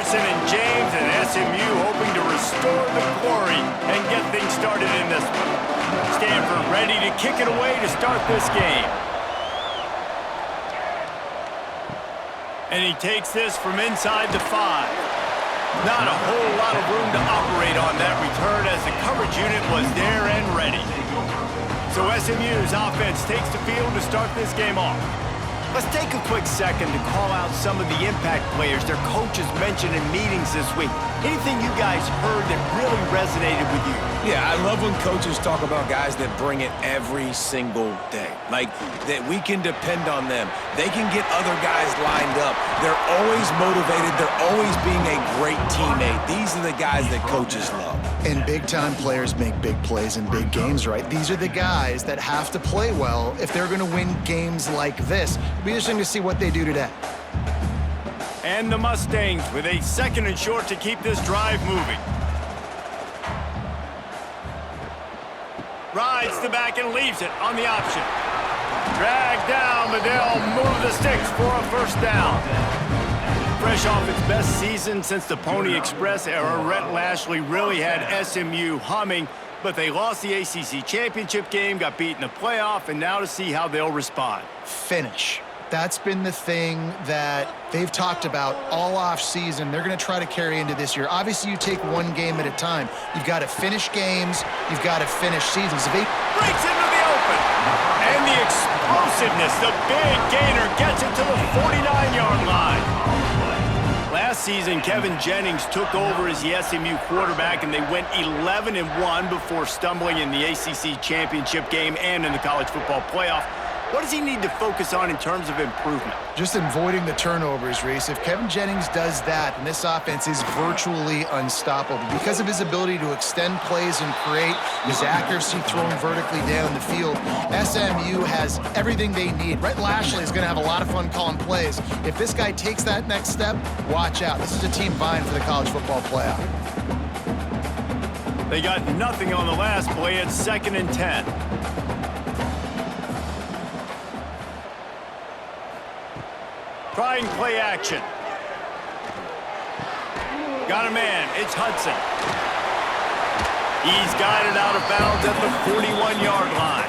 Jefferson and James, and SMU hoping to restore the glory and get things started in this one. Stanford ready to kick it away to start this game. And he takes this from inside the 5. Not a whole lot of room to operate on that return as the coverage unit was there and ready. So SMU's offense takes the field to start this game off. Let's take a quick second to call out some of the impact players their coaches mentioned in meetings this week. Anything you guys heard that really resonated with you? Yeah, I love when coaches talk about guys that bring it every single day. Like, that we can depend on them. They can get other guys lined up. They're always motivated. They're always being a great teammate. These are the guys that coaches love. And big-time players make big plays in big games, right? These are the guys that have to play well if they're going to win games like this. It'll be interesting to see what they do today. And the Mustangs with a 2nd and short to keep this drive moving. Rides the back and leaves it on the option. Dragged down, but they'll move the sticks for a first down. Fresh off its best season since the Pony Express era, Rhett Lashley really had SMU humming, but they lost the ACC championship game, got beat in the playoff, and now to see how they'll respond. Finish. That's been the thing that they've talked about all off-season. They're going to try to carry into this year. Obviously, you take one game at a time. You've got to finish games. You've got to finish seasons. If they breaks into the open. And the explosiveness, the big gainer gets it to the 49-yard line. Last season, Kevin Jennings took over as the SMU quarterback, and they went 11-1 before stumbling in the ACC championship game and in the college football playoff. What does he need to focus on in terms of improvement? Just avoiding the turnovers, Reese. If Kevin Jennings does that, then this offense is virtually unstoppable because of his ability to extend plays and create, his accuracy throwing vertically down the field. SMU has everything they need. Rhett Lashley is going to have a lot of fun calling plays. If this guy takes that next step, watch out. This is a team vying for the college football playoff. They got nothing on the last play at 2nd and 10. Trying play action. Got a man. It's Hudson. He's got it out of bounds at the 41-yard line.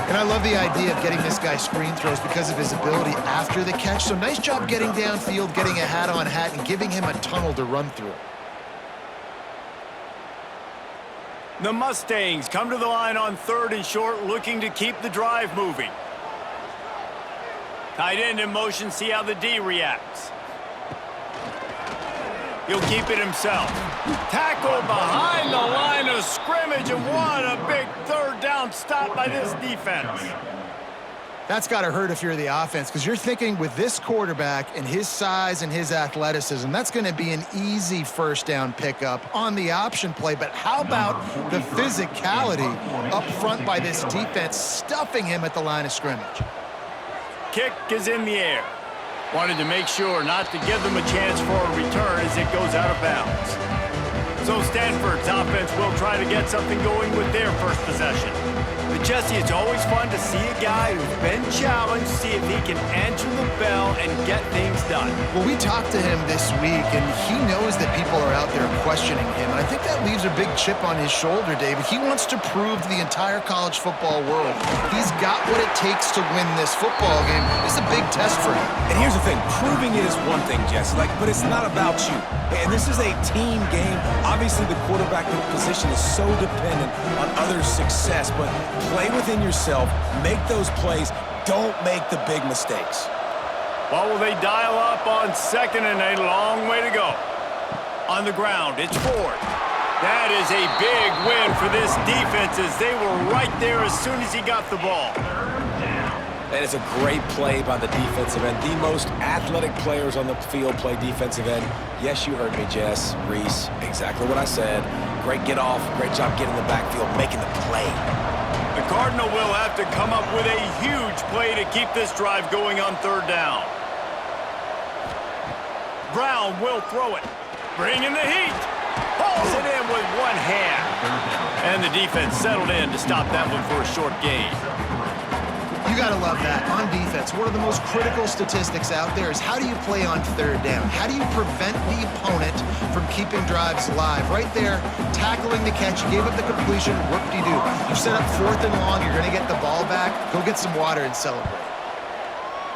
And I love the idea of getting this guy screen throws because of his ability after the catch. So nice job getting downfield, getting a hat-on-hat, and giving him a tunnel to run through. The Mustangs come to the line on 3rd and short, looking to keep the drive moving. Tight end in motion, see how the D reacts. He'll keep it himself. Tackled behind the line of scrimmage, and what a big 3rd down stop by this defense. That's got to hurt if you're the offense, because you're thinking with this quarterback and his size and his athleticism, that's going to be an easy 1st down pickup on the option play. But how about the physicality up front by this defense, stuffing him at the line of scrimmage? Kick is in the air. Wanted to make sure not to give them a chance for a return as it goes out of bounds. So Stanford's offense will try to get something going with their first possession. But Jesse, it's always fun to see a guy who's been challenged, see if he can answer the bell and get things done. Well, we talked to him this week, and he knows that people are out there questioning him. And I think that leaves a big chip on his shoulder, David. He wants to prove to the entire college football world he's got what it takes to win this football game. It's a big test for him. And here's the thing. Proving it is one thing, Jesse, but it's not about you. And this is a team game. Obviously, the quarterback position is so dependent on others' success, but play within yourself, make those plays, don't make the big mistakes. What will they dial up on 2nd and a long way to go? On the ground, it's Ford. That is a big win for this defense as they were right there as soon as he got the ball. That is a great play by the defensive end. The most athletic players on the field play defensive end. Yes, you heard me, Jess, Reese, exactly what I said. Great get off, great job getting in the backfield, making the play. The Cardinal will have to come up with a huge play to keep this drive going on 3rd down. Brown will throw it. Bringing the heat. Pulls it in with one hand. And the defense settled in to stop that one for a short gain. You gotta love that. On defense, one of the most critical statistics out there is how do you play on third down? How do you prevent the opponent from keeping drives alive? Right there, tackling the catch, you gave up the completion, whoop-de-doo. You set up 4th and long, you're gonna get the ball back, go get some water and celebrate.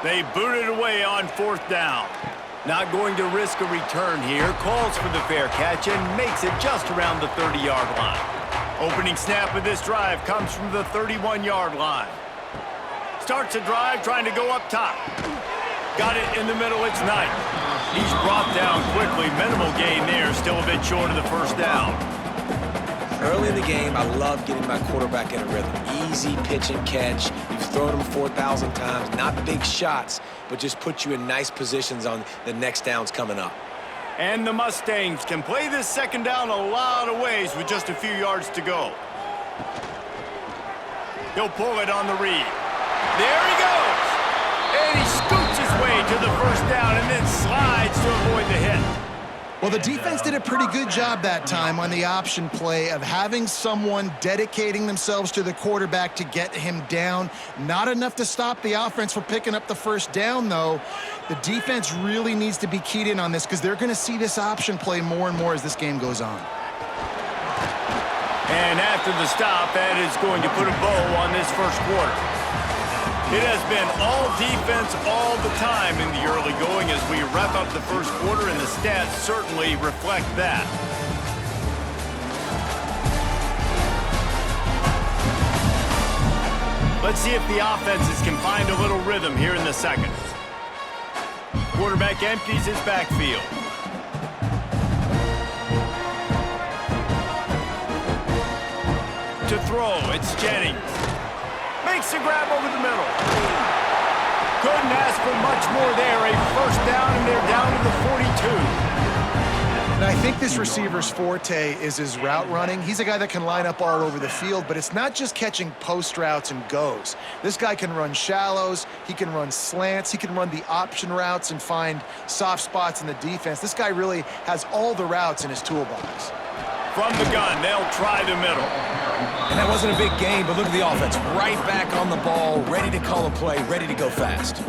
They booted away on 4th down. Not going to risk a return here, calls for the fair catch and makes it just around the 30-yard line. Opening snap of this drive comes from the 31-yard line. Starts a drive trying to go up top. Got it in the middle, it's Knight. He's brought down quickly, minimal gain there, still a bit short of the first down. Early in the game, I love getting my quarterback in a rhythm. Easy pitch and catch. You've thrown him 4,000 times. Not big shots, but just put you in nice positions on the next downs coming up. And the Mustangs can play this second down a lot of ways with just a few yards to go. He'll pull it on the read. There he goes! And he scoots his way to the first down and then slides to avoid the hit. Well, the defense did a pretty good job that time on the option play of having someone dedicating themselves to the quarterback to get him down. Not enough to stop the offense from picking up the first down, though. The defense really needs to be keyed in on this because they're going to see this option play more and more as this game goes on. And after the stop, that is going to put a bow on this first quarter. It has been all defense all the time in the early going as we wrap up the first quarter, and the stats certainly reflect that. Let's see if the offenses can find a little rhythm here in the second. Quarterback empties his backfield. To throw, it's Jennings. Makes a grab over the middle. Couldn't ask for much more there. A first down, and they're down to the 42. And I think this receiver's forte is his route running. He's a guy that can line up all over the field, but it's not just catching post routes and goes. This guy can run shallows, he can run slants, he can run the option routes and find soft spots in the defense. This guy really has all the routes in his toolbox. From the gun, they'll try the middle. And that wasn't a big gain, but look at the offense. Right back on the ball, ready to call a play, ready to go fast.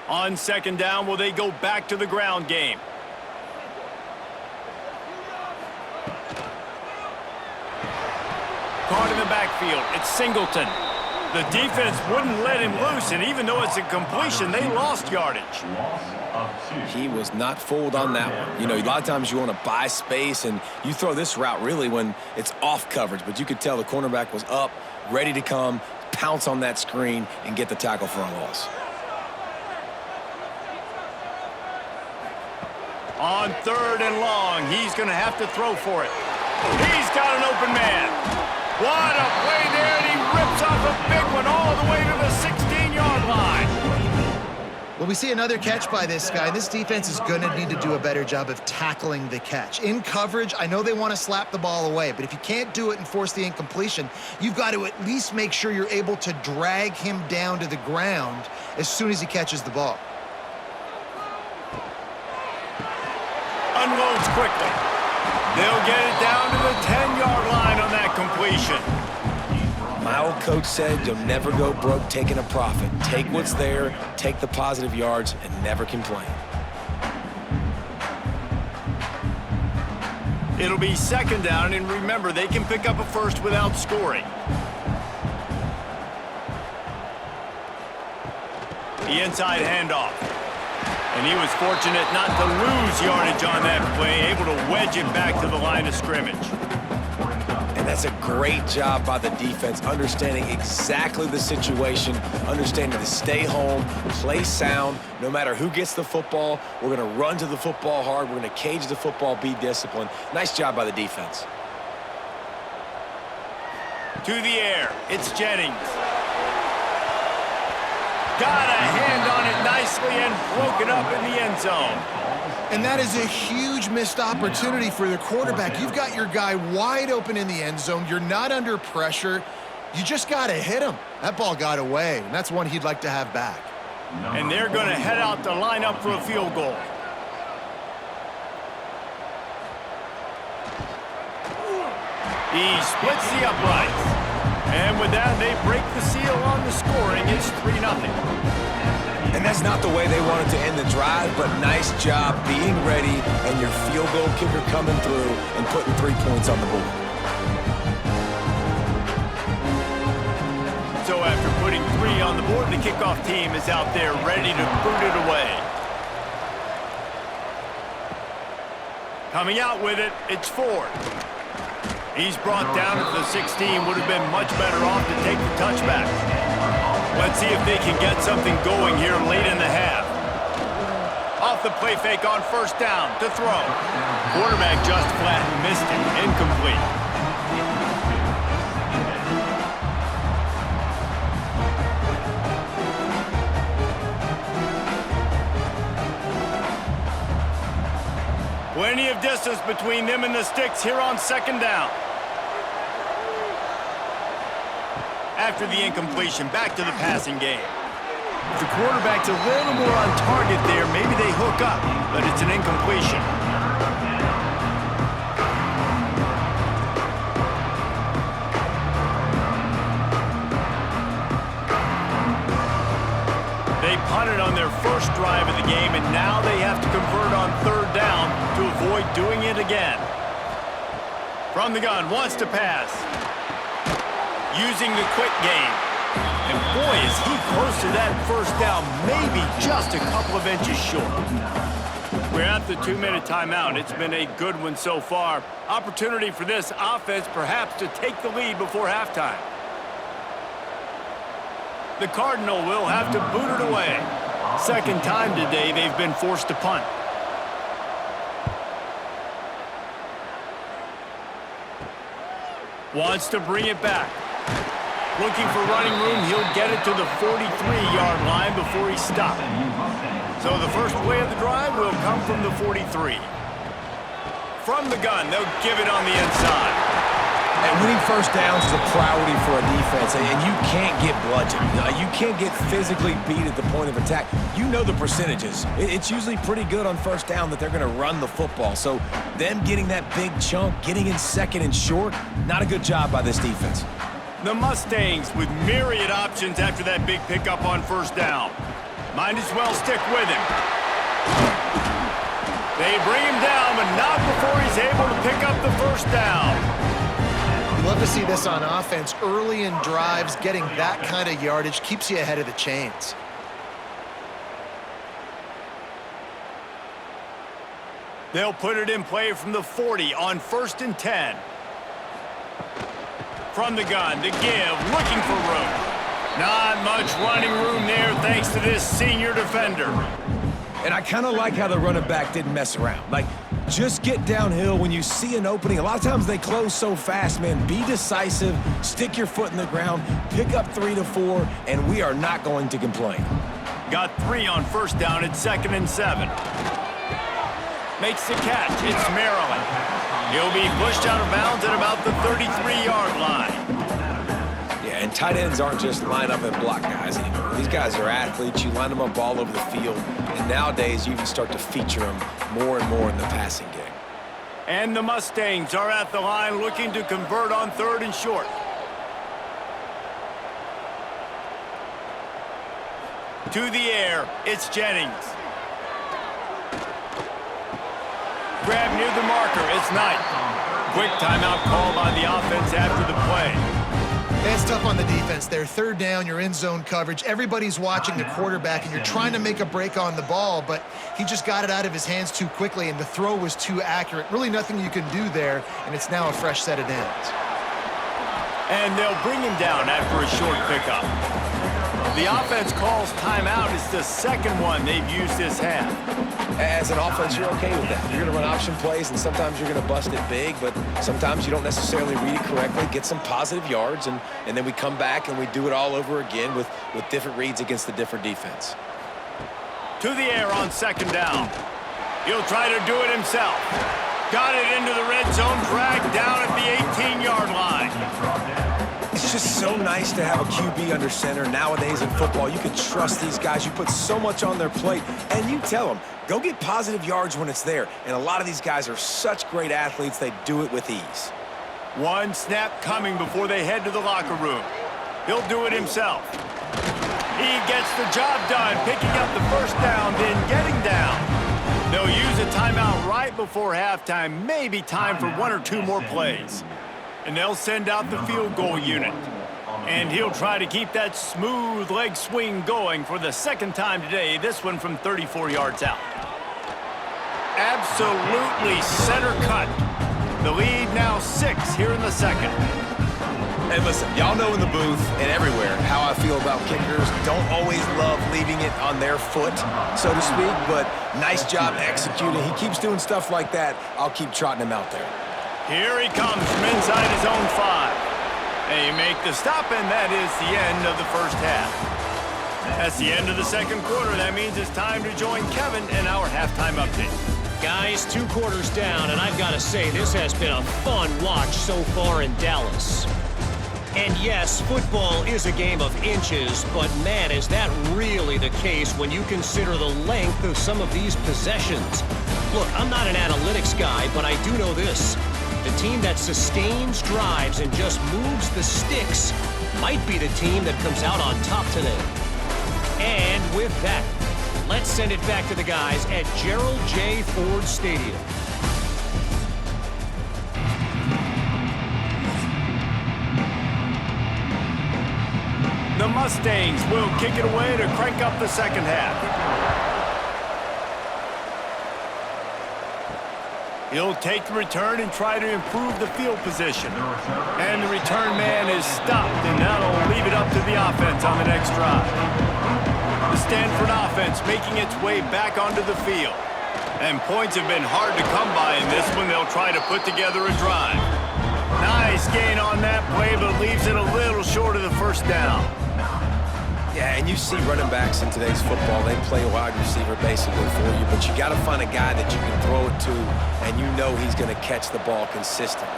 On second down, will they go back to the ground game? Caught in the backfield, it's Singleton. The defense wouldn't let him loose, and even though it's a completion, they lost yardage. He was not fooled on that one. You know, a lot of times you want to buy space, and you throw this route really when it's off coverage, but you could tell the cornerback was up, ready to come, pounce on that screen, and get the tackle for a loss. On third and long, he's going to have to throw for it. He's got an open man. What a play there, and he rips off a big one all the way to the 16-yard line. Well, we see another catch by this guy. This defense is going to need to do a better job of tackling the catch. In coverage, I know they want to slap the ball away, but if you can't do it and force the incompletion, you've got to at least make sure you're able to drag him down to the ground as soon as he catches the ball. Unloads quickly. They'll get it down to the 10-yard line on that completion. My old coach said you'll never go broke taking a profit. Take what's there, take the positive yards, and never complain. It'll be second down, and remember, they can pick up a first without scoring. The inside handoff. And he was fortunate not to lose yardage on that play, able to wedge it back to the line of scrimmage. And that's a great job by the defense, understanding exactly the situation, understanding to stay home, play sound. No matter who gets the football, we're going to run to the football hard. We're going to cage the football, be disciplined. Nice job by the defense. To the air, it's Jennings. Got a hand on it nicely and broke it up in the end zone. And that is a huge missed opportunity for the quarterback. You've got your guy wide open in the end zone. You're not under pressure. You just got to hit him. That ball got away, and that's one he'd like to have back. And they're going to head out to line up for a field goal. He splits the uprights. And with that, they break the seal on the scoring. It's 3-0. And that's not the way they wanted to end the drive, but nice job being ready and your field goal kicker coming through and putting 3 points on the board. So after putting 3 on the board, the kickoff team is out there ready to boot it away. Coming out with it, it's Ford. He's brought down at the 16, would have been much better off to take the touchback. Let's see if they can get something going here late in the half. Off the play fake on first down to throw. Quarterback just flat missed it, incomplete. Plenty of distance between them and the sticks here on second down. After the incompletion, back to the passing game. If the quarterback's a little more on target there, maybe they hook up, but it's an incompletion. They punted on their first drive of the game, and now they have to convert on third down to avoid doing it again. From the gun, wants to pass. Using the quick game. And boy, is he close to that first down, maybe just a couple of inches short. We're at the 2-minute timeout. It's been a good one so far. Opportunity for this offense perhaps to take the lead before halftime. The Cardinal will have to boot it away. Second time today they've been forced to punt. Wants to bring it back. Looking for running room, he'll get it to the 43-yard line before he stopped. So the first play of the drive will come from the 43. From the gun, they'll give it on the inside. And winning first downs is a priority for a defense, and you can't get bludgeoned. You can't get physically beat at the point of attack. You know the percentages. It's usually pretty good on first down that they're going to run the football. So them getting that big chunk, getting in second and short, not a good job by this defense. The Mustangs with myriad options after that big pickup on first down. Might as well stick with him. They bring him down, but not before he's able to pick up the first down. You love to see this on offense. Early in drives, getting that kind of yardage keeps you ahead of the chains. They'll put it in play from the 40 on 1st and 10. From the gun, the give, looking for room. Not much running room there thanks to this senior defender. And I kind of like how the running back didn't mess around. Like, just get downhill when you see an opening. A lot of times they close so fast, man. Be decisive, stick your foot in the ground, pick up 3 to 4, and we are not going to complain. Got 3 on first down at 2nd and 7. Makes the catch. It's Maryland. He'll be pushed out of bounds at about the 33-yard line. Yeah, and tight ends aren't just line up and block guys anymore. These guys are athletes. You line them up all over the field. And nowadays, you can start to feature them more and more in the passing game. And the Mustangs are at the line looking to convert on 3rd and short. To the air, it's Jennings. Grab near the marker, it's Knight. Quick timeout call by the offense after the play. That's tough on the defense there. 3rd down, you're in zone coverage. Everybody's watching the quarterback, and you're trying to make a break on the ball, but he just got it out of his hands too quickly, and the throw was too accurate. Really nothing you can do there, and it's now a fresh set of downs. And they'll bring him down after a short pickup. The offense calls timeout. It's the second one they've used this half. As an offense, you're okay with that. You're going to run option plays, and sometimes you're going to bust it big, but sometimes you don't necessarily read it correctly, get some positive yards, and then we come back and we do it all over again with different reads against the different defense. To the air on 2nd down. He'll try to do it himself. Got it into the red zone, dragged down at the 18-yard line. It's just so nice to have a QB under center. Nowadays in football, you can trust these guys. You put so much on their plate, and you tell them, go get positive yards when it's there. And a lot of these guys are such great athletes, they do it with ease. One snap coming before they head to the locker room. He'll do it himself. He gets the job done, picking up the first down, then getting down. They'll use a timeout right before halftime, maybe time for 1 or 2 more plays. And they'll send out the field goal unit. And he'll try to keep that smooth leg swing going for the second time today, this one from 34 yards out. Absolutely center cut. The lead now 6 here in the second. Hey, listen, y'all know in the booth and everywhere how I feel about kickers. Don't always love leaving it on their foot, so to speak, but nice job executing. He keeps doing stuff like that. I'll keep trotting him out there. Here he comes from inside his own 5. They make the stop, and that is the end of the first half. That's the end of the second quarter. That means it's time to join Kevin in our halftime update. Guys, 2 quarters down, and I've got to say, this has been a fun watch so far in Dallas. And yes, football is a game of inches, but man, is that really the case when you consider the length of some of these possessions. Look, I'm not an analytics guy, but I do know this. The team that sustains drives and just moves the sticks might be the team that comes out on top today. And with that, let's send it back to the guys at Gerald J. Ford Stadium. The Mustangs will kick it away to crank up the second half. He'll take the return and try to improve the field position. And the return man is stopped, and that'll leave it up to the offense on the next drive. The Stanford offense making its way back onto the field. And points have been hard to come by in this one. They'll try to put together a drive. Nice gain on that play, but leaves it a little short of the first down. Yeah, and you see running backs in today's football, they play a wide receiver basically for you, but you got to find a guy that you can throw it to, and you know he's going to catch the ball consistently.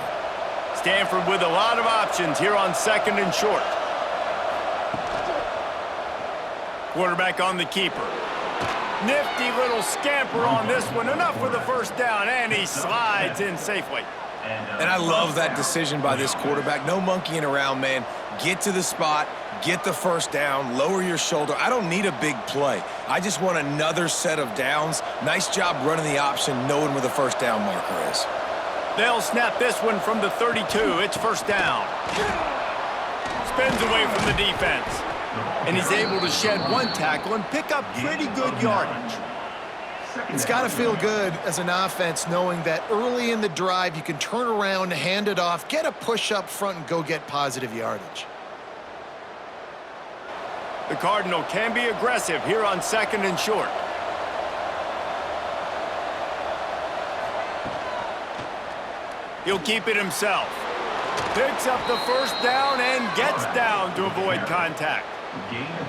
Stanford with a lot of options here on 2nd and short. Quarterback on the keeper. Nifty little scamper on this one. Enough for the first down, and he slides in safely. And I love that decision by this quarterback. No monkeying around, man. Get to the spot, get the first down, lower your shoulder. I don't need a big play. I just want another set of downs. Nice job running the option, knowing where the first down marker is. They'll snap this one from the 32. It's first down. Spins away from the defense. And he's able to shed 1 tackle and pick up pretty good yardage. It's got to feel good as an offense knowing that early in the drive you can turn around, hand it off, get a push up front, and go get positive yardage. The Cardinal can be aggressive here on 2nd and short. He'll keep it himself. Picks up the first down and gets down to avoid contact.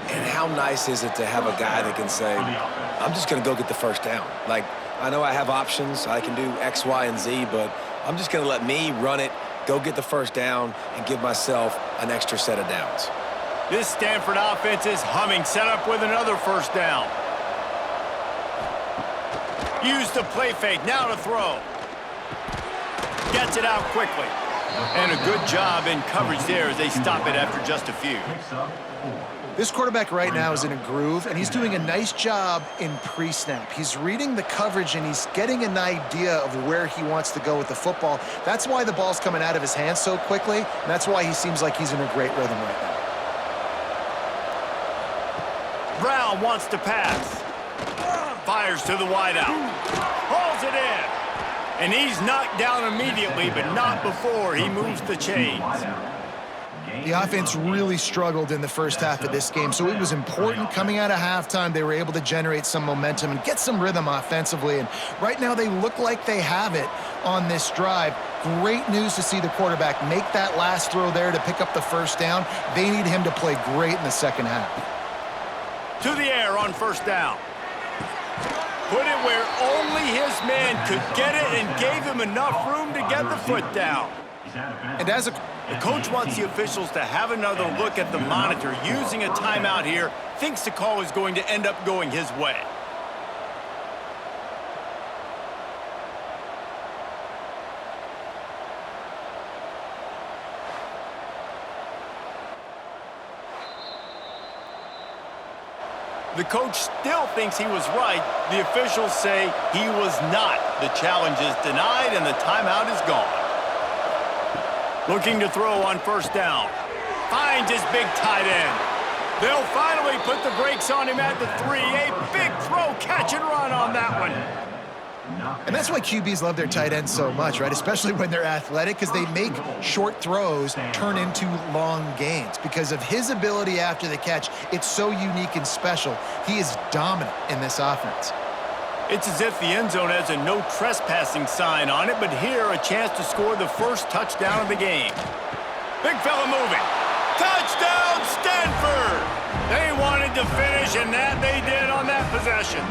And how nice is it to have a guy that can say, I'm just going to go get the first down. Like, I know I have options. I can do X, Y, and Z, but I'm just going to let me run it, go get the first down, and give myself an extra set of downs. This Stanford offense is humming, set up with another first down. Use the play fake, now to throw. Gets it out quickly. And a good job in coverage there as they stop it after just a few. This quarterback right now is in a groove, and he's doing a nice job in pre-snap. He's reading the coverage, and he's getting an idea of where he wants to go with the football. That's why the ball's coming out of his hands so quickly, and that's why he seems like he's in a great rhythm right now. Brown wants to pass. Fires to the wideout. Hauls it in. And he's knocked down immediately, but not before he moves the chains. The offense really struggled in the first half of this game, so it was important coming out of halftime. They were able to generate some momentum and get some rhythm offensively, and right now they look like they have it on this drive. Great news to see the quarterback make that last throw there to pick up the first down. They need him to play great in the second half. To the air on first down. Put it where only his man could get it and gave him enough room to get the foot down. And as the coach wants the officials to have another look at the monitor using a timeout here, thinks the call is going to end up going his way. The coach still thinks he was right. The officials say he was not. The challenge is denied, and the timeout is gone. Looking to throw on first down. Finds his big tight end. They'll finally put the brakes on him at the 3. A big throw, catch and run on that one. And that's why QBs love their tight ends so much, right? Especially when they're athletic, because they make short throws turn into long gains. Because of his ability after the catch, it's so unique and special. He is dominant in this offense. It's as if the end zone has a no trespassing sign on it, but here a chance to score the first touchdown of the game. Big fella moving. Touchdown, Stanford! They wanted to finish, and that they did on that possession.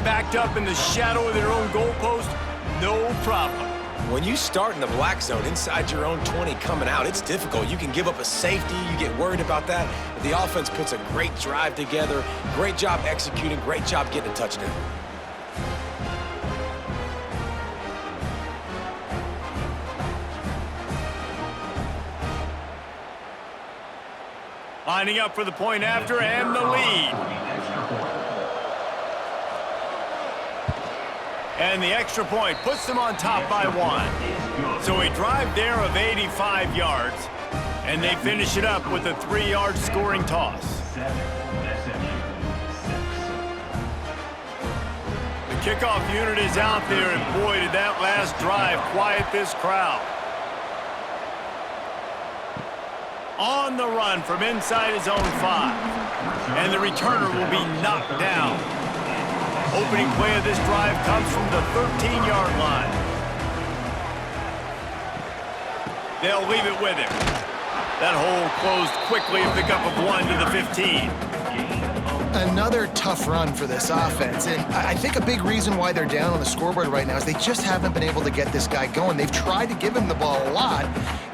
Backed up in the shadow of their own goalpost, no problem. When you start in the black zone inside your own 20 coming out, it's difficult. You can give up a safety. You get worried about that. But the offense puts a great drive together. Great job executing. Great job getting a touchdown. Lining up for the point after and the lead. And the extra point puts them on top by 1. So a drive there of 85 yards, and they finish it up with a 3-yard scoring toss. The kickoff unit is out there, and boy, did that last drive quiet this crowd. On the run from inside his own 5. And the returner will be knocked down. Opening play of this drive comes from the 13-yard line. They'll leave it with him. That hole closed quickly, a pickup of 1 to the 15. Another tough run for this offense, and I think a big reason why they're down on the scoreboard right now is they just haven't been able to get this guy going. They've tried to give him the ball a lot.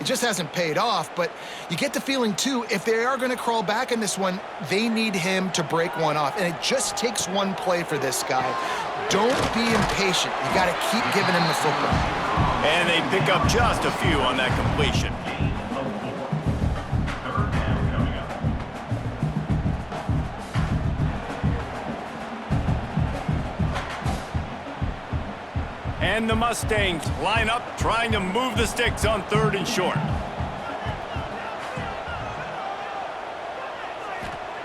It just hasn't paid off, but you get the feeling, too, if they are going to crawl back in this one, they need him to break one off, and it just takes one play for this guy. Don't be impatient. You got to keep giving him the football. And they pick up just a few on that completion. And the Mustangs line up, trying to move the sticks on 3rd and short.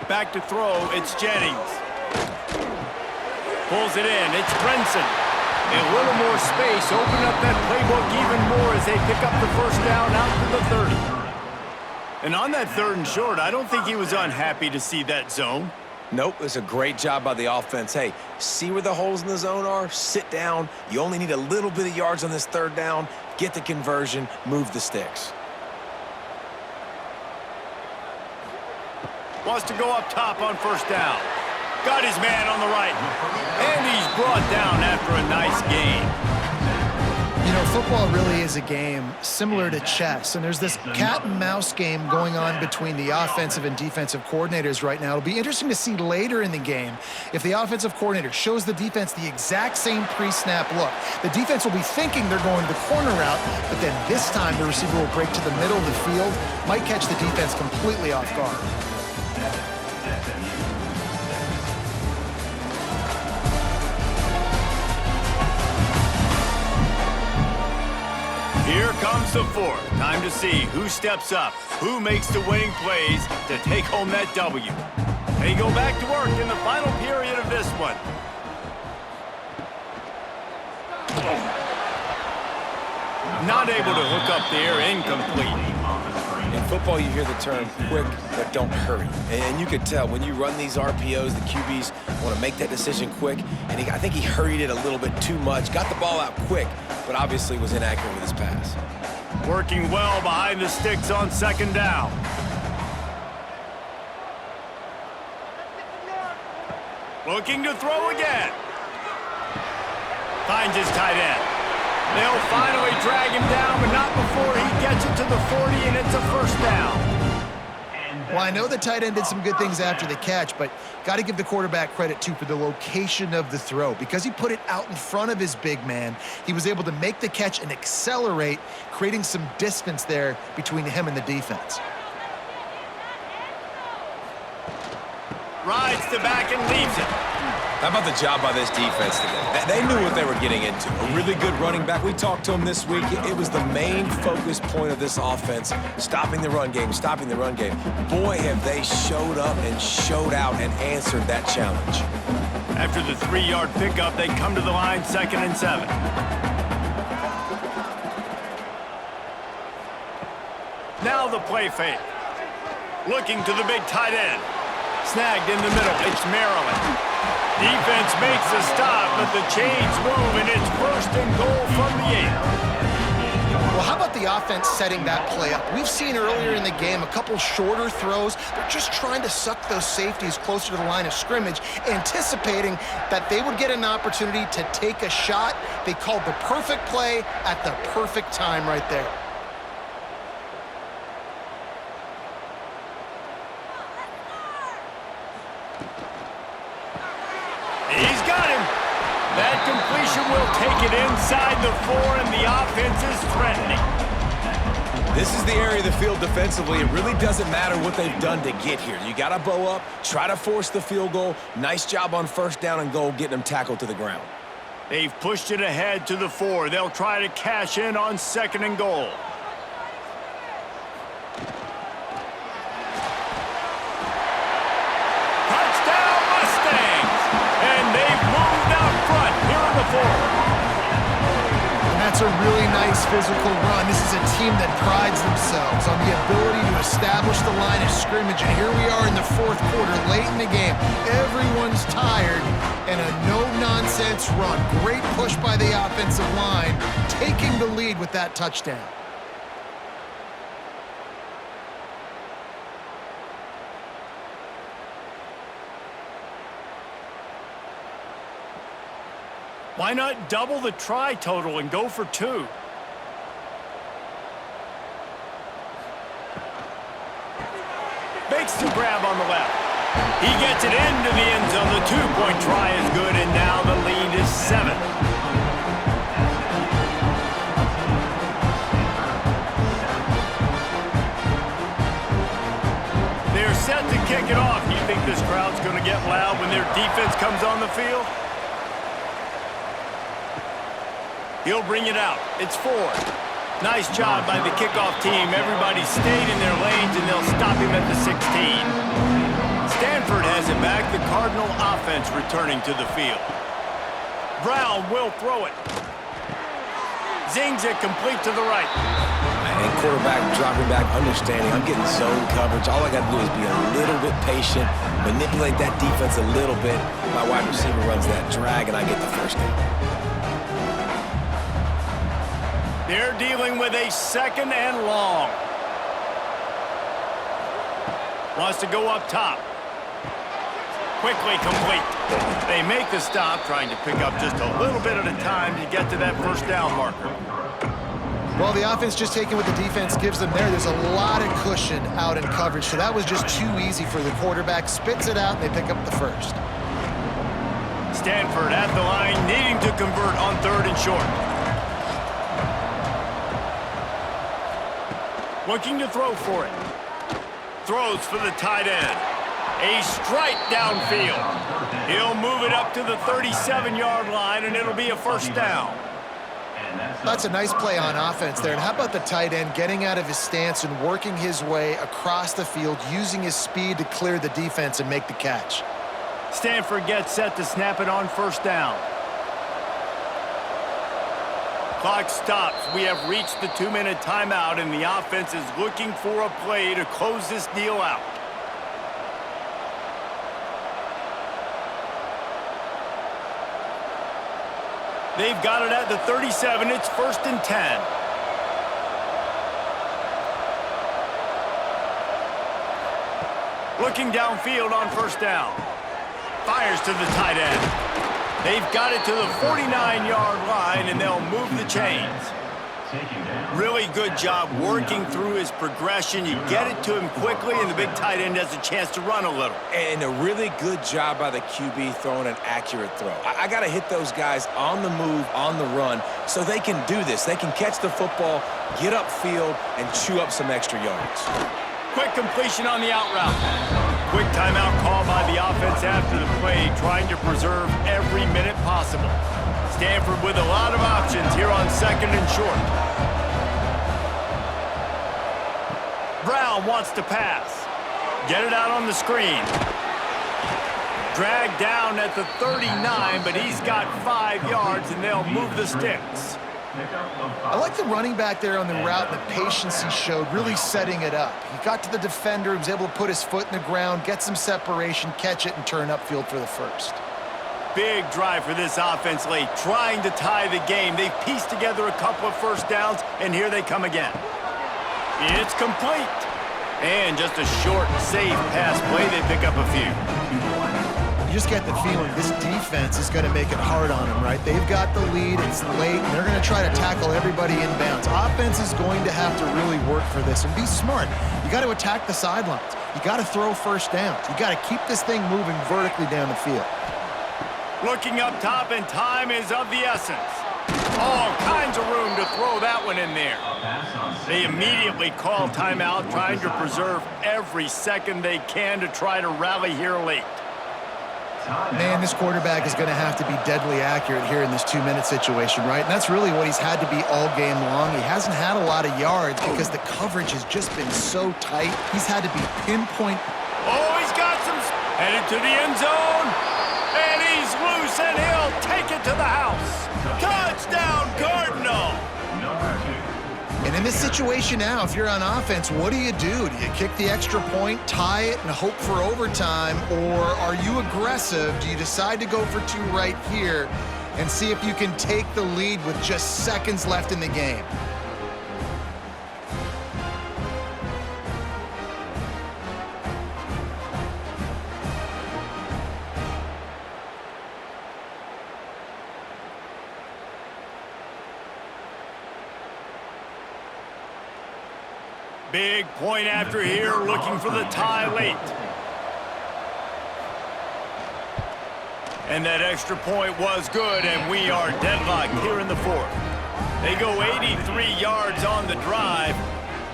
Back to throw, it's Jennings. Pulls it in, it's Brinson. A little more space, open up that playbook even more as they pick up the first down out to the 30. And on that 3rd and short, I don't think he was unhappy to see that zone. Nope, it's a great job by the offense. Hey, see where the holes in the zone are? Sit down. You only need a little bit of yards on this 3rd down. Get the conversion, move the sticks. Wants to go up top on first down. Got his man on the right. And he's brought down after a nice gain. You know, football really is a game similar to chess, and there's this cat and mouse game going on between the offensive and defensive coordinators right now. It'll be interesting to see later in the game if the offensive coordinator shows the defense the exact same pre-snap look. The defense will be thinking they're going the corner route, but then this time the receiver will break to the middle of the field, might catch the defense completely off guard. Here comes the 4th. Time to see who steps up, who makes the winning plays to take home that W. They go back to work in the final period of this one. Not able to hook up there, incomplete. In football, you hear the term quick, but don't hurry. And you could tell when you run these RPOs, the QBs want to make that decision quick. And I think he hurried it a little bit too much, got the ball out quick, but obviously was inaccurate with his pass. Working well behind the sticks on 2nd down. Looking to throw again. Finds his tight end. They'll finally drag him down, but not before he gets it to the 40, and it's a first down. Well, I know the tight end did some good things after the catch, but got to give the quarterback credit, too, for the location of the throw. Because he put it out in front of his big man, he was able to make the catch and accelerate, creating some distance there between him and the defense. rides the back and leaves it. How about the job by this defense today? They knew what they were getting into. A really good running back. We talked to him this week. It was the main focus point of this offense, stopping the run game, stopping the run game. Boy, have they showed up and showed out and answered that challenge. After the 3-yard pickup, they come to the line 2nd and 7. Now the play fake. Looking to the big tight end. Snagged in the middle. It's Maryland. Defense makes a stop, but the chains move, and it's 1st and goal from the 8. Well, how about the offense setting that play up? We've seen earlier in the game a couple shorter throws. They're just trying to suck those safeties closer to the line of scrimmage, anticipating that they would get an opportunity to take a shot. They called the perfect play at the perfect time right there. He's got him. That completion will take it inside the 4, and the offense is threatening. This is the area of the field defensively. It really doesn't matter what they've done to get here. You got to bow up, try to force the field goal. Nice job on 1st down and goal, getting them tackled to the ground. They've pushed it ahead to the 4. They'll try to cash in on 2nd and goal. Touchdown Mustangs! And they've moved out front here in the 4th. And that's a really nice physical run. This is a team that prides themselves on the ability to establish the line of scrimmage. And here we are in the 4th quarter, late in the game. Everyone's tired, and a no-nonsense run. Great push by the offensive line, taking the lead with that touchdown. Why not double the try total and go for 2? Makes the grab on the left. He gets it into the end zone. The 2-point try is good, and now the lead is 7. They're set to kick it off. Do you think this crowd's going to get loud when their defense comes on the field? He'll bring it out. It's 4. Nice job by the kickoff team. Everybody stayed in their lanes, and they'll stop him at the 16. Stanford has it back. The Cardinal offense returning to the field. Brown will throw it. Zings it complete to the right. And quarterback dropping back, understanding I'm getting zone coverage. All I got to do is be a little bit patient, manipulate that defense a little bit. My wide receiver runs that drag, and I get the 1st down. They're dealing with a 2nd and long. Wants to go up top. Quickly complete. They make the stop, trying to pick up just a little bit at a time to get to that 1st down marker. Well, the offense just taking what the defense gives them there. There's a lot of cushion out in coverage, so that was just too easy for the quarterback. Spits it out, and they pick up the 1st. Stanford at the line, needing to convert on 3rd and short. Looking to throw for it. Throws for the tight end. A strike downfield. He'll move it up to the 37-yard line, and it'll be a 1st down. That's a nice play on offense there. And how about the tight end getting out of his stance and working his way across the field, using his speed to clear the defense and make the catch. Stanford gets set to snap it on 1st down. Clock stops. We have reached the 2-minute timeout, and the offense is looking for a play to close this deal out. They've got it at the 37. It's 1st and 10. Looking downfield on 1st down. Fires to the tight end. They've got it to the 49-yard line, and they'll move the chains. Really good job working through his progression. You get it to him quickly, and the big tight end has a chance to run a little. And a really good job by the QB throwing an accurate throw. I got to hit those guys on the move, on the run, so they can do this. They can catch the football, get upfield, and chew up some extra yards. Quick completion on the out route. Quick timeout call by the offense after the play, trying to preserve every minute possible. Stanford with a lot of options here on 2nd and short. Brown wants to pass. Get it out on the screen. Dragged down at the 39, but he's got 5 yards, and they'll move the sticks. I like the running back there on the route and the patience he showed, really setting it up. He got to the defender, he was able to put his foot in the ground, get some separation, catch it, and turn upfield for the first. Big drive for this offense late, trying to tie the game. They've pieced together a couple of first downs, and here they come again. It's complete. And just a short, safe pass play. They pick up a few. You just get the feeling this defense is going to make it hard on them, right? They've got the lead, it's late, and they're going to try to tackle everybody inbounds. Offense is going to have to really work for this and be smart. You got to attack the sidelines. You got to throw first downs. You got to keep this thing moving vertically down the field. Looking up top, and time is of the essence. All kinds of room to throw that one in there. They immediately call timeout, trying to preserve every second they can to try to rally here late. Man, this quarterback is going to have to be deadly accurate here in this 2-minute situation, right? And that's really what he's had to be all game long. He hasn't had a lot of yards because the coverage has just been so tight. He's had to be pinpoint. Oh, he's got some. Headed to the end zone. And he's loose, and he'll take it to the house. Touchdown, Cardinal. And in this situation now, if you're on offense, what do? Do you kick the extra point, tie it, and hope for overtime? Or are you aggressive? Do you decide to go for 2 right here and see if you can take the lead with just seconds left in the game? Big point after here, looking for the tie late. And that extra point was good, and we are deadlocked here in the 4th. They go 83 yards on the drive,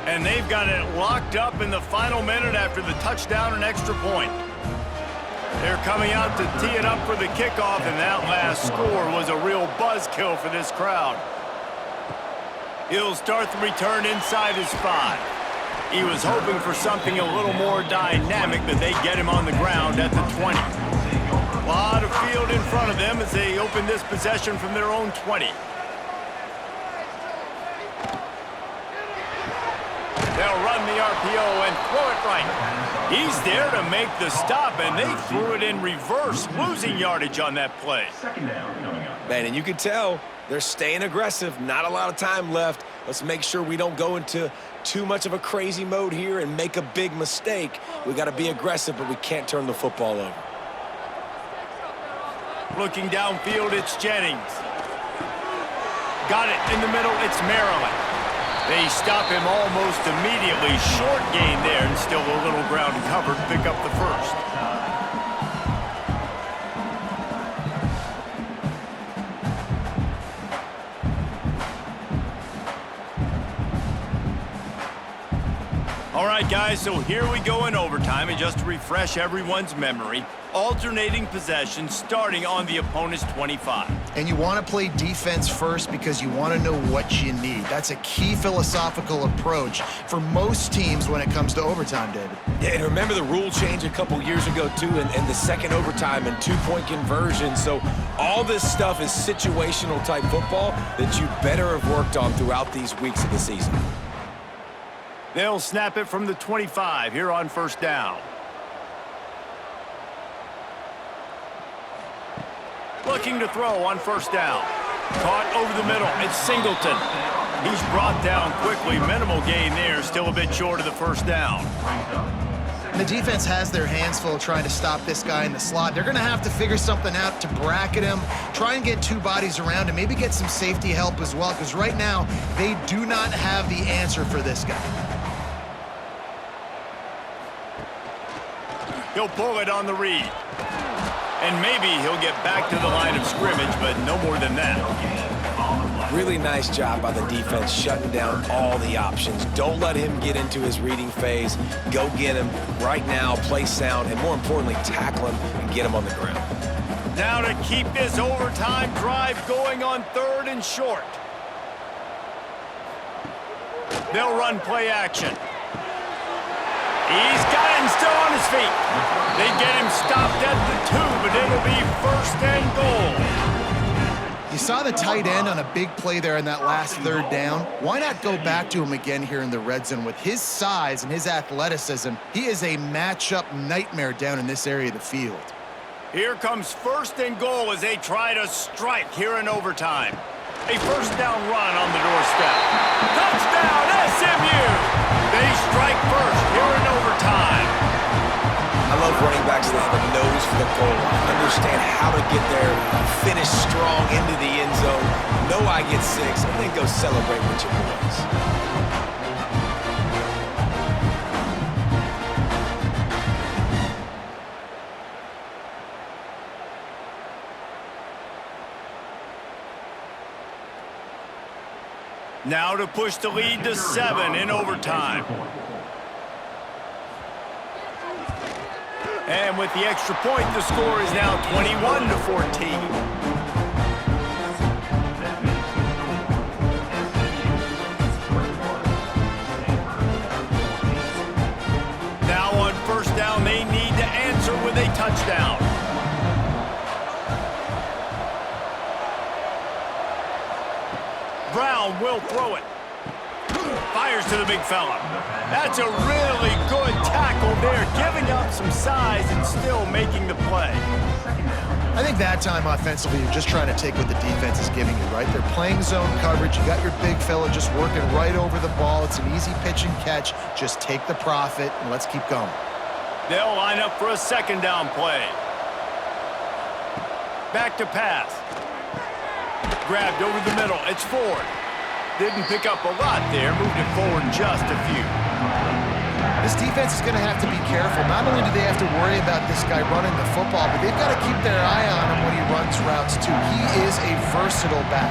and they've got it locked up in the final minute after the touchdown and extra point. They're coming out to tee it up for the kickoff, and that last score was a real buzzkill for this crowd. He'll start the return inside his 5. He was hoping for something a little more dynamic, but they get him on the ground at the 20. A lot of field in front of them as they open this possession from their own 20. They'll run the RPO and throw it right. He's there to make the stop, and they threw it in reverse, losing yardage on that play. Man, and you can tell they're staying aggressive. Not a lot of time left. Let's make sure we don't go into too much of a crazy mode here and make a big mistake. We got to be aggressive, but we can't turn the football over. Looking downfield, it's Jennings. Got it in the middle, it's Maryland. They stop him almost immediately. Short gain there, and still a little ground covered. Pick up the first. All right, guys, so here we go in overtime, and just to refresh everyone's memory, alternating possession starting on the opponent's 25. And you want to play defense first because you want to know what you need. That's a key philosophical approach for most teams when it comes to overtime, David. Yeah, and remember the rule change a couple years ago, too, and the second overtime and 2-point conversion. So all this stuff is situational type football that you better have worked on throughout these weeks of the season. They'll snap it from the 25 here on first down. Looking to throw on first down. Caught over the middle. It's Singleton. He's brought down quickly. Minimal gain there. Still a bit short of the first down. The defense has their hands full trying to stop this guy in the slot. They're going to have to figure something out to bracket him, try and get 2 bodies around him, maybe get some safety help as well, because right now they do not have the answer for this guy. He'll pull it on the read. And maybe he'll get back to the line of scrimmage, but no more than that. Really nice job by the defense shutting down all the options. Don't let him get into his reading phase. Go get him right now, play sound, and more importantly, tackle him and get him on the ground. Now to keep this overtime drive going on 3rd and short. They'll run play action. He's got him still on his feet. They get him stopped at the 2, but it'll be 1st and goal. You saw the tight end on a big play there in that last 3rd down. Why not go back to him again here in the red zone? With his size and his athleticism, he is a matchup nightmare down in this area of the field. Here comes 1st and goal as they try to strike here in overtime. A 1st down run on the doorstep. Touchdown, SMU! They strike first here in overtime. I love running backs that have a nose for the goal line, understand how to get there, finish strong into the end zone, know I get 6, and then go celebrate with your boys. Now to push the lead to 7 in overtime. And with the extra point, the score is now 21-14. Now on 1st down, they need to answer with a touchdown. Brown will throw it. Fires to the big fella. That's a really good tackle there, giving up some size and still making the play. I think that time offensively, you're just trying to take what the defense is giving you, right? They're playing zone coverage. You got your big fella just working right over the ball. It's an easy pitch and catch. Just take the profit and let's keep going. They'll line up for a 2nd down play. Back to pass. Grabbed over the middle. It's Ford. Didn't pick up a lot there. Moved it forward just a few. This defense is going to have to be careful. Not only do they have to worry about this guy running the football, but they've got to keep their eye on him when he runs routes too. He is a versatile back.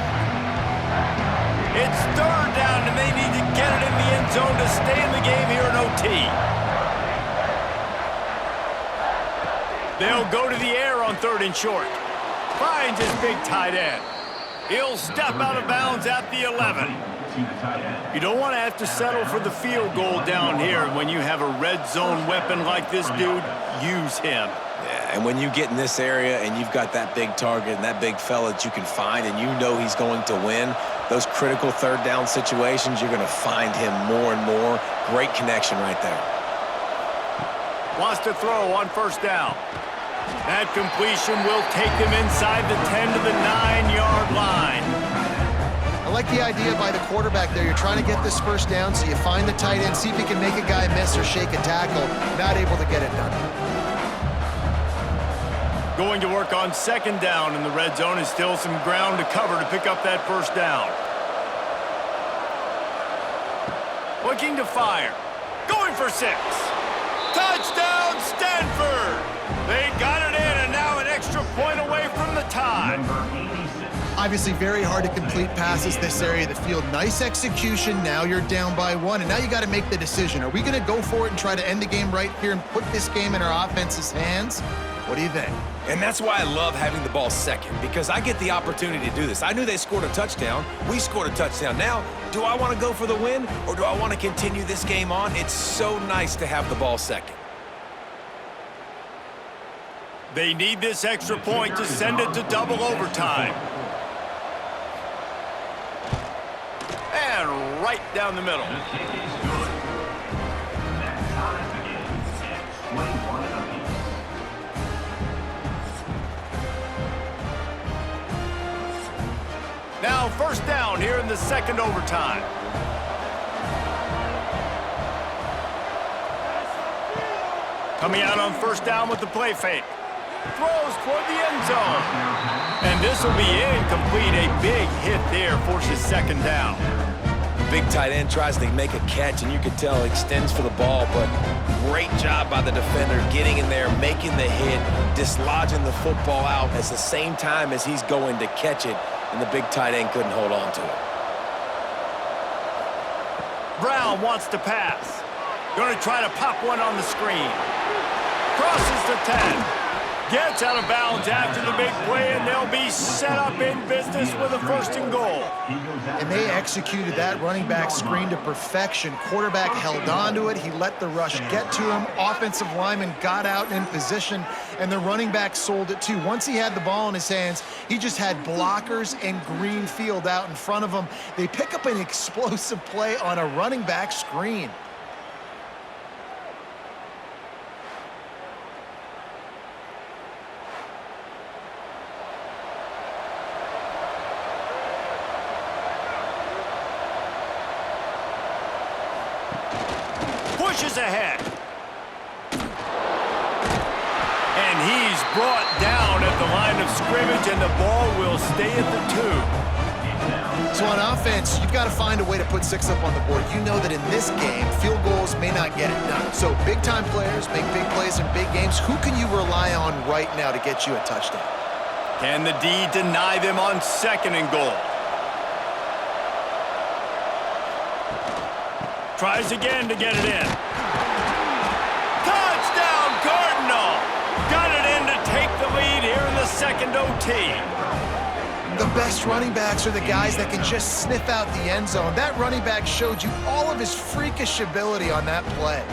It's 3rd down, and they need to get it in the end zone to stay in the game here in OT. They'll go to the air on 3rd and short. Finds his big tight end. He'll step out of bounds at the 11. You don't want to have to settle for the field goal down here. When you have a red zone weapon like this dude, use him. Yeah, and when you get in this area and you've got that big target and that big fella that you can find and you know he's going to win, those critical 3rd down situations, you're going to find him more and more. Great connection right there. Wants to throw on 1st down. That completion will take them inside the 10 to the 9-yard line. I like the idea by the quarterback there. You're trying to get this 1st down, so you find the tight end, see if he can make a guy miss or shake a tackle. Not able to get it done. Going to work on 2nd down in the red zone, and still some ground to cover to pick up that 1st down. Looking to fire. Going for 6. Touchdown, Stanford! They got it in, and now an extra point away from the tie. Obviously very hard to complete passes this area of the field. Nice execution. Now you're down by 1, and now you got to make the decision. Are we going to go for it and try to end the game right here and put this game in our offense's hands? What do you think? And that's why I love having the ball 2nd, because I get the opportunity to do this. I knew they scored a touchdown. We scored a touchdown. Now, do I want to go for the win, or do I want to continue this game on? It's so nice to have the ball 2nd. They need this extra point to send it to double overtime. And right down the middle. Now 1st down here in the 2nd overtime. Coming out on 1st down with the play fake. Throws toward the end zone. And this will be incomplete. A big hit there forces 2nd down. The big tight end tries to make a catch, and you can tell extends for the ball, but great job by the defender getting in there, making the hit, dislodging the football out at the same time as he's going to catch it. and the big tight end couldn't hold on to it. Brown wants to pass. Going to try to pop one on the screen. Crosses the 10. Gets out of bounds after the big play, and they'll be set up in business with a 1st and goal. And they executed that running back screen to perfection. Quarterback held on to it. He let the rush get to him. Offensive lineman got out in position, and the running back sold it too. Once he had the ball in his hands, he just had blockers and green field out in front of him. They pick up an explosive play on a running back screen. Pushes ahead. And he's brought down at the line of scrimmage, and the ball will stay at the 2. So on offense, you've got to find a way to put 6 up on the board. You know that in this game, field goals may not get it done. So big-time players make big plays in big games. Who can you rely on right now to get you a touchdown? Can the D deny them on 2nd and goal? Tries again to get it in. Touchdown, Cardinal! Got it in to take the lead here in the 2nd OT. The best running backs are the guys that can just sniff out the end zone. That running back showed you all of his freakish ability on that play.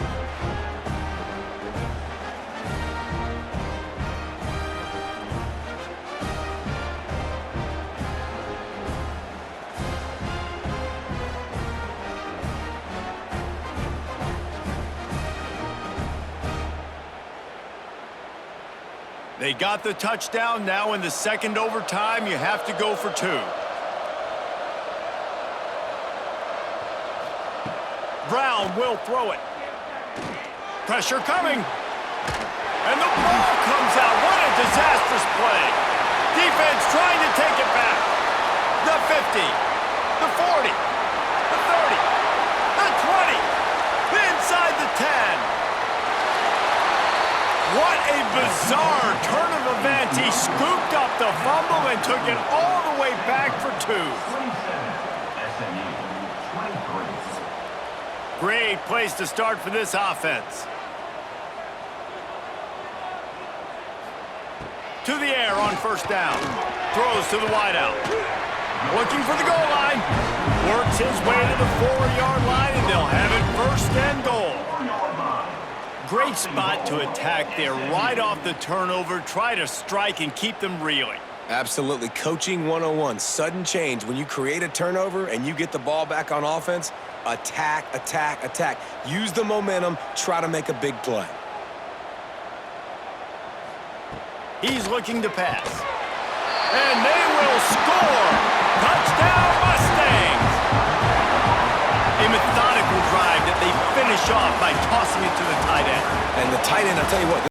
They got the touchdown. Now in the 2nd overtime, you have to go for 2. Brown will throw it. Pressure coming. And the ball comes out. What a disastrous play. Defense trying to take it back. The 50, the 40, the 30, the 20, inside the 10. What a bizarre turn of events. He scooped up the fumble and took it all the way back for 2. Great place to start for this offense. To the air on 1st down. Throws to the wideout. Looking for the goal line. Works his way to the 4-yard line, and they'll have it 1st and goal. Great spot to attack there right off the turnover. Try to strike and keep them reeling. Absolutely. Coaching 101. Sudden change. When you create a turnover and you get the ball back on offense, attack, attack, attack. Use the momentum. Try to make a big play. He's looking to pass. And they will score! Touchdown, Mustangs! A methodical drive that they finish off by tossing it to the tight end. And the tight end, I'll tell you what,